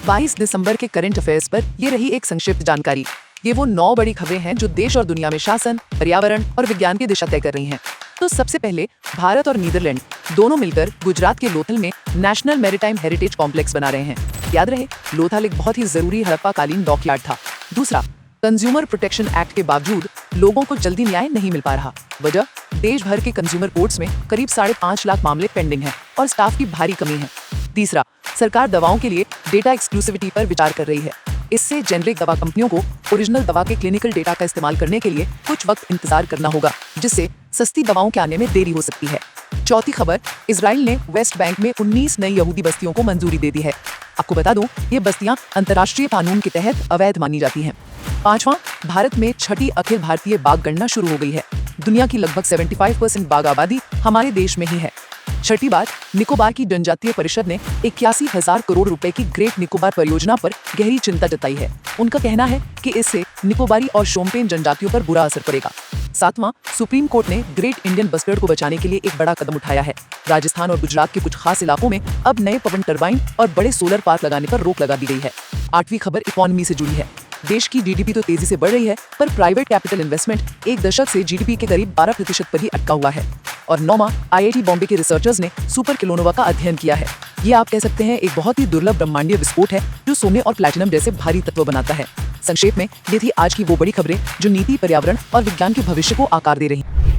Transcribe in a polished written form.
22 दिसंबर के current affairs पर ये रही एक संक्षिप्त जानकारी। ये वो 9 बड़ी खबरें हैं जो देश और दुनिया में शासन, पर्यावरण और विज्ञान की दिशा तय कर रही हैं। तो सबसे पहले भारत और नीदरलैंड दोनों मिलकर गुजरात के लोथल में नेशनल मैरीटाइम हेरिटेज कॉम्प्लेक्स बना रहे हैं। याद रहे, लोथल एक बहुत ही जरूरी हड़प्पा-कालीन डॉकयार्ड था। दूसरा, कंज्यूमर प्रोटेक्शन एक्ट के बावजूद लोगों को जल्दी न्याय नहीं मिल पा रहा। वजह, देश भर के कंज्यूमर कोर्ट्स में करीब 5.5 लाख मामले पेंडिंग हैं और स्टाफ की भारी कमी है। तीसरा, सरकार दवाओं के लिए डेटा एक्सक्लूसिविटी पर विचार कर रही है। इससे जेनरिक दवा कंपनियों को ओरिजिनल दवा के क्लिनिकल डेटा का इस्तेमाल करने के लिए कुछ वक्त इंतजार करना होगा, जिससे सस्ती दवाओं के आने में देरी हो सकती है। चौथी खबर, इजराइल ने वेस्ट बैंक में 19 नई यहूदी बस्तियों को मंजूरी दे दी है। आपको बता दूं, ये बस्तियां अंतर्राष्ट्रीय कानून के तहत अवैध मानी जाती हैं। पांचवां, भारत में छठी अखिल भारतीय बाघ गणना शुरू हो गई है। दुनिया की लगभग 75% बाघ आबादी हमारे देश में ही है। छठी बात, निकोबार की जनजातीय परिषद ने 81,000 करोड़ रुपए की ग्रेट निकोबार परियोजना पर गहरी चिंता जताई है। उनका कहना है कि इससे निकोबारी और शोम्पेन जनजातियों पर बुरा असर पड़ेगा। सातवां, सुप्रीम कोर्ट ने ग्रेट इंडियन बस्टर्ड को बचाने के लिए एक बड़ा कदम उठाया है। राजस्थान और गुजरात के कुछ खास इलाकों में अब नए पवन टरबाइन और बड़े सोलर पार्क लगाने पर रोक लगा दी गई है। आठवीं खबर इकोनॉमी से जुड़ी है। देश की जीडीपी तो तेजी से बढ़ रही है, पर प्राइवेट कैपिटल इन्वेस्टमेंट एक दशक से जीडीपी के करीब 12% पर ही अटका हुआ है। और 9वां, आईआईटी बॉम्बे के रिसर्चर्स ने सुपर किलोनोवा का अध्ययन किया है। ये आप कह सकते हैं एक बहुत ही दुर्लभ ब्रह्मांडीय विस्फोट है जो सोने और प्लैटिनम जैसे भारी तत्व बनाता है। संक्षेप में ये थी आज की वो बड़ी खबरें जो नीति, पर्यावरण और विज्ञान के भविष्य को आकार दे रही हैं।